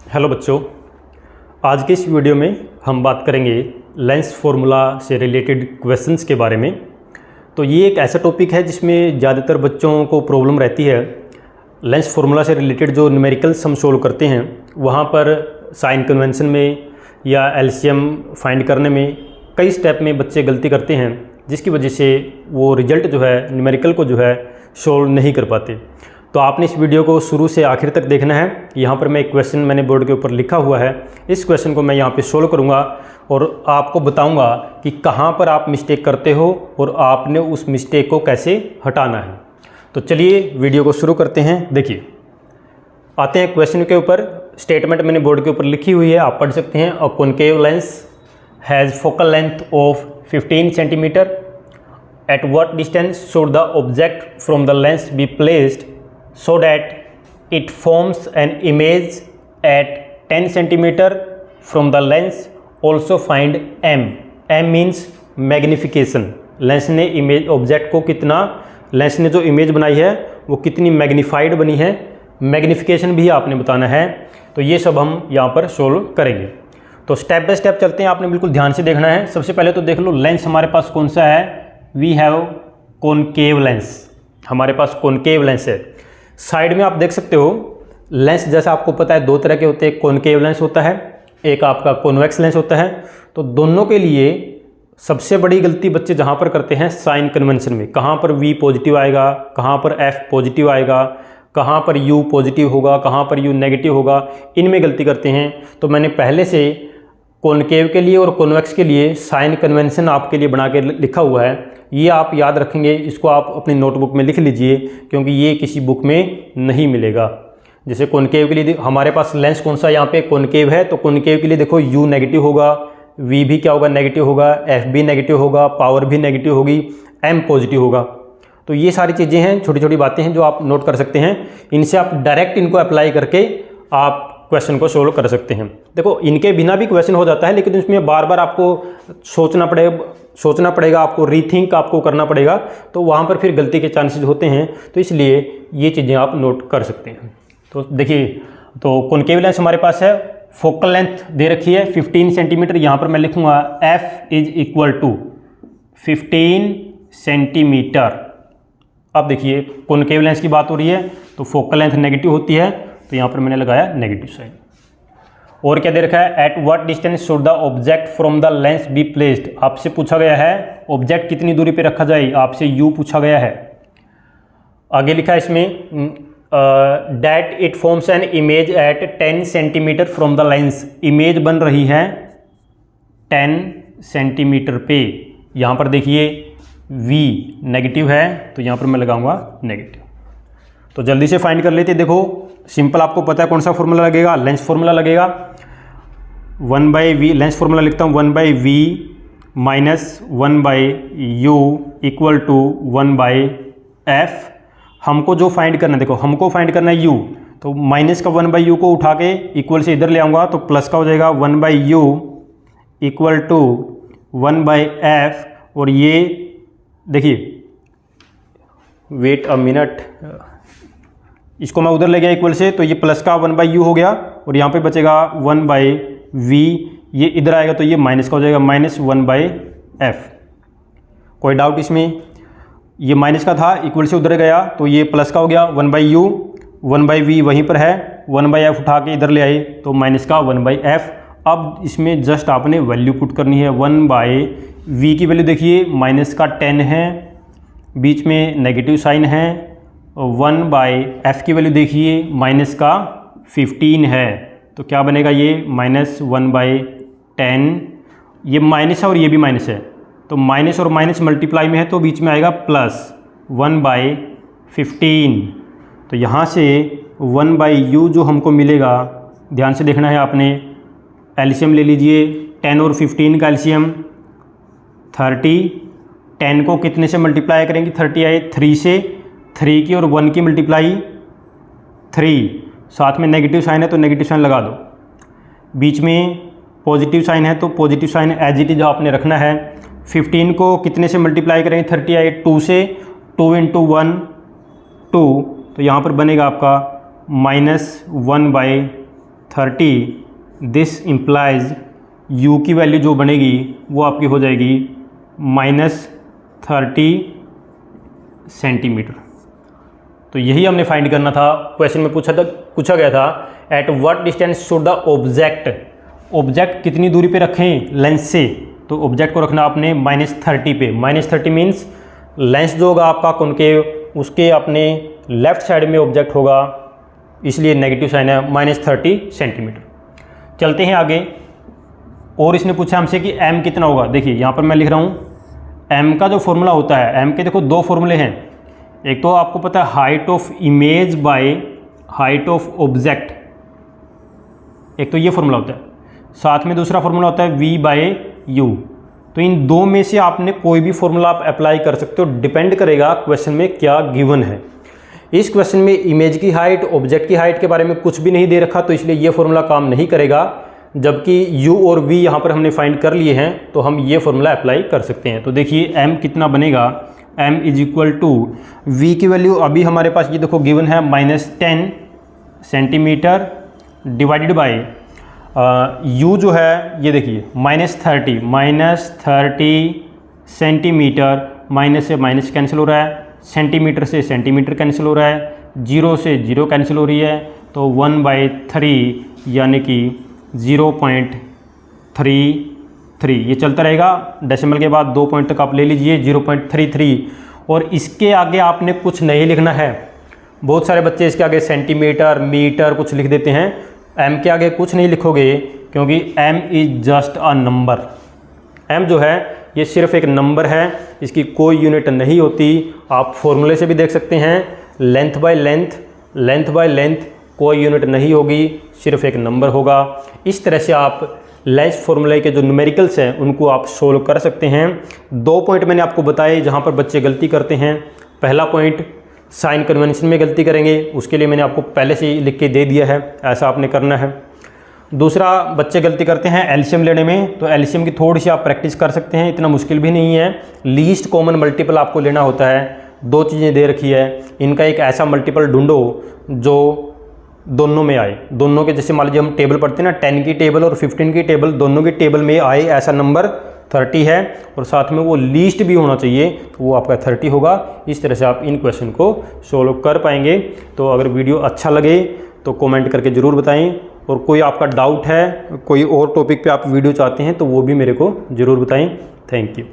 Hello बच्चों, आज के इस वीडियो में हम बात करेंगे लेंस फार्मूला से रिलेटेड क्वेश्चंस के बारे में। तो ये एक ऐसा टॉपिक है जिसमें ज़्यादातर बच्चों को प्रॉब्लम रहती है। लेंस फार्मूला से रिलेटेड जो न्यूमेरिकल्स हम सोल्व करते हैं वहाँ पर साइन कन्वेंशन में या एलसीएम फाइंड करने में कई स्टेप में बच्चे गलती करते हैं, जिसकी वजह से वो रिजल्ट जो है न्यूमेरिकल को जो है सोल्व नहीं कर पाते। तो आपने इस वीडियो को शुरू से आखिर तक देखना है। यहाँ पर मैं एक क्वेश्चन मैंने बोर्ड के ऊपर लिखा हुआ है, इस क्वेश्चन को मैं यहाँ पे सोल्व करूँगा और आपको बताऊँगा कि कहाँ पर आप मिस्टेक करते हो और आपने उस मिस्टेक को कैसे हटाना है। तो चलिए वीडियो को शुरू करते हैं। देखिए, आते हैं क्वेश्चन के ऊपर। स्टेटमेंट मैंने बोर्ड के ऊपर लिखी हुई है, आप पढ़ सकते हैं। A concave lens has focal length of 15 centimetre. At what distance should the object from the lens be placed so that it forms an image at 10 centimeter from the lens? Also find m. m means magnification. Lens ने image object को कितना, lens ने जो image बनाई है वो कितनी magnified बनी है, मैग्निफिकेशन भी आपने बताना है। तो ये सब हम यहाँ पर सोल्व करेंगे। तो स्टेप बाय स्टेप चलते हैं, आपने बिल्कुल ध्यान से देखना है। सबसे पहले तो देख लो लेंस हमारे पास कौन सा है। वी हैव कॉनकेव लेंस, हमारे पास कॉनकेव लेंस है। साइड में आप देख सकते हो लेंस, जैसा आपको पता है दो तरह के होते हैं। एक कॉनकेव लेंस होता है, एक आपका कॉन्वेक्स लेंस होता है। तो दोनों के लिए सबसे बड़ी गलती बच्चे जहाँ पर करते हैं साइन कन्वेंशन में, कहाँ पर वी पॉजिटिव आएगा, कहाँ पर एफ पॉजिटिव आएगा, कहाँ पर यू पॉजिटिव होगा, कहाँ पर यू नेगेटिव होगा, इनमें गलती करते हैं। तो मैंने पहले से कॉनकेव के लिए और कॉन्वेक्स के लिए साइन कन्वेंशन आपके लिए बना के लिखा हुआ है। ये आप याद रखेंगे, इसको आप अपनी नोटबुक में लिख लीजिए, क्योंकि ये किसी बुक में नहीं मिलेगा। जैसे कॉनकेव के लिए हमारे पास लेंस कौन सा यहाँ पे कॉनकेव है, तो कॉनकेव के लिए देखो यू नेगेटिव होगा, वी भी क्या होगा, नेगेटिव होगा, एफ भी नेगेटिव होगा, पावर भी नेगेटिव होगी, एम पॉजिटिव होगा। तो ये सारी चीज़ें हैं, छोटी छोटी बातें हैं जो आप नोट कर सकते हैं। इनसे आप डायरेक्ट इनको अप्लाई करके आप क्वेश्चन को सोल्व कर सकते हैं। देखो, इनके बिना भी क्वेश्चन हो जाता है, लेकिन उसमें बार बार आपको सोचना पड़ेगा, आपको रीथिंक आपको करना पड़ेगा, तो वहाँ पर फिर गलती के चांसेस होते हैं। तो इसलिए ये चीज़ें आप नोट कर सकते हैं। तो देखिए, तो कॉनकेव लेंस हमारे पास है, फोकल लेंथ दे रखी है 15 सेंटीमीटर। यहाँ पर मैं लिखूँगा f is equal to 15 centimetre. अब देखिए, कॉनकेव लेंस की बात हो रही है तो फोकल लेंथ नेगेटिव होती है, तो यहाँ पर मैंने लगाया नेगेटिव साइन। और क्या दे रखा है, at what distance should the object from the lens be placed. आपसे पूछा गया है ऑब्जेक्ट कितनी दूरी पे रखा जाए, आपसे यू पूछा गया है। आगे लिखा है इसमें that it forms an image at 10 centimetre from the lens. Image बन रही है 10 सेंटीमीटर पे। यहाँ पर देखिए v नेगेटिव है, तो यहाँ पर मैं लगाऊंगा नेगेटिव। तो जल्दी से फाइंड कर लेते। देखो सिंपल, आपको पता है कौन सा फॉर्मूला लगेगा, लेंस फॉर्मूला लगेगा। 1/v लेंस फॉर्मूला लिखता हूँ, 1/v minus 1/u equal to 1/f। हमको जो फाइंड करना है, देखो हमको फाइंड करना है u, तो माइनस का 1/u को उठा के इक्वल से इधर ले आऊँगा तो प्लस का हो जाएगा 1/u इक्वल टू 1/f। और ये देखिए, वेट अ मिनट, इसको मैं उधर ले गया इक्वल से, तो ये प्लस का 1/u हो गया और यहाँ पे बचेगा 1/v। ये इधर आएगा तो ये माइनस का हो जाएगा, माइनस 1/f। कोई डाउट इसमें? ये माइनस का था, इक्वल से उधर गया तो ये प्लस का हो गया 1/u, 1/v वहीं पर है, 1/f उठा के इधर ले आए तो माइनस का 1/f। अब इसमें जस्ट आपने वैल्यू पुट करनी है। 1/v की वैल्यू देखिए माइनस का 10 है, बीच में नेगेटिव साइन है। 1/f की वैल्यू देखिए माइनस का 15 है, तो क्या बनेगा ये माइनस 1/10। ये माइनस है और ये भी माइनस है, तो माइनस और माइनस मल्टीप्लाई में है तो बीच में आएगा प्लस 1/15। तो यहाँ से 1/u जो हमको मिलेगा, ध्यान से देखना है आपने, एलसीएम ले लीजिए। 10 और 15 का एलसीएम 30। 10 को कितने से मल्टीप्लाई करेंगे, 30 आए 3 से, 3 की और 1 की मल्टीप्लाई 3, साथ में नेगेटिव साइन है तो नेगेटिव साइन लगा दो। बीच में पॉजिटिव साइन है तो positive sign as it is आपने रखना है। 15 को कितने से मल्टीप्लाई करेंगे, 30 आए 2 से, 2 × 1 2, तो यहाँ पर बनेगा आपका -1/10। 30, दिस इम्प्लाइज u की वैल्यू जो बनेगी वो आपकी हो जाएगी -30 सेंटीमीटर। तो यही हमने फाइंड करना था। क्वेश्चन में पूछा गया था at what distance should the object कितनी दूरी पे रखें लेंस से। तो ऑब्जेक्ट को रखना आपने -30 पे। -30 मीन्स लेंस जो होगा आपका कॉनकेव, उसके अपने लेफ्ट साइड में ऑब्जेक्ट होगा, इसलिए नेगेटिव साइन है -30 सेंटीमीटर। चलते हैं आगे। और इसने पूछा हमसे कि m कितना होगा। देखिए यहाँ पर मैं लिख रहा हूँ m का जो फॉर्मूला होता है, m के देखो दो फॉर्मूले हैं। एक तो आपको पता है height of image by height of object, एक तो ये फॉर्मूला होता है, साथ में दूसरा फॉर्मूला होता है v/u। तो इन दो में से आपने कोई भी फॉर्मूला आप अप्लाई कर सकते हो, डिपेंड करेगा क्वेश्चन में क्या गिवन है। इस क्वेश्चन में इमेज की हाइट, ऑब्जेक्ट की हाइट के बारे में कुछ भी नहीं दे रखा, तो इसलिए ये फॉर्मूला काम नहीं करेगा। जबकि u और v यहाँ पर हमने फाइंड कर लिए हैं, तो हम ये फॉर्मूला अप्लाई कर सकते हैं। तो देखिए m कितना बनेगा, m = v की वैल्यू अभी हमारे पास ये देखो गिवन है -10 सेंटीमीटर डिवाइडेड बाय u जो है ये देखिए -30 सेंटीमीटर, माइनस से माइनस कैंसिल हो रहा है, सेंटीमीटर से सेंटीमीटर कैंसिल हो रहा है, 0 से 0 कैंसिल हो रही है, तो 1/3 यानी कि 0.33 ये चलता रहेगा। डेसिमल के बाद 2 पॉइंट तक आप ले लीजिए 0.33। और इसके आगे आपने कुछ नहीं लिखना है। बहुत सारे बच्चे इसके आगे सेंटीमीटर, मीटर कुछ लिख देते हैं। m के आगे कुछ नहीं लिखोगे, क्योंकि m is just a number. m जो है ये सिर्फ एक नंबर है, इसकी कोई यूनिट नहीं होती। आप फॉर्मूले से भी देख सकते हैं, लेंथ बाय लेंथ कोई यूनिट नहीं होगी, सिर्फ एक नंबर होगा। इस तरह से आप लेंस फॉर्मूले के जो न्यूमेरिकल्स हैं उनको आप सोल्व कर सकते हैं। 2 पॉइंट मैंने आपको बताए जहाँ पर बच्चे गलती करते हैं। पहला पॉइंट साइन कन्वेंशन में गलती करेंगे, उसके लिए मैंने आपको पहले से ही लिख के दे दिया है, ऐसा आपने करना है। दूसरा, बच्चे गलती करते हैं एलसीएम लेने में, तो एलसीएम की थोड़ी सी आप प्रैक्टिस कर सकते हैं, इतना मुश्किल भी नहीं है। लीस्ट कॉमन मल्टीपल आपको लेना होता है। 2 चीज़ें दे रखी है, इनका एक ऐसा मल्टीपल ढूंढो जो दोनों में आए। दोनों के, जैसे मान लीजिए हम टेबल पढ़ते हैं ना, 10 की टेबल और 15 की टेबल, दोनों की टेबल में आए ऐसा नंबर 30 है, और साथ में वो लीस्ट भी होना चाहिए, तो वो आपका 30 होगा। इस तरह से आप इन क्वेश्चन को सोल्व कर पाएंगे। तो अगर वीडियो अच्छा लगे तो कमेंट करके ज़रूर बताएं, और कोई आपका डाउट है, कोई और टॉपिक पे आप वीडियो चाहते हैं तो वो भी मेरे को ज़रूर बताएं। Thank you.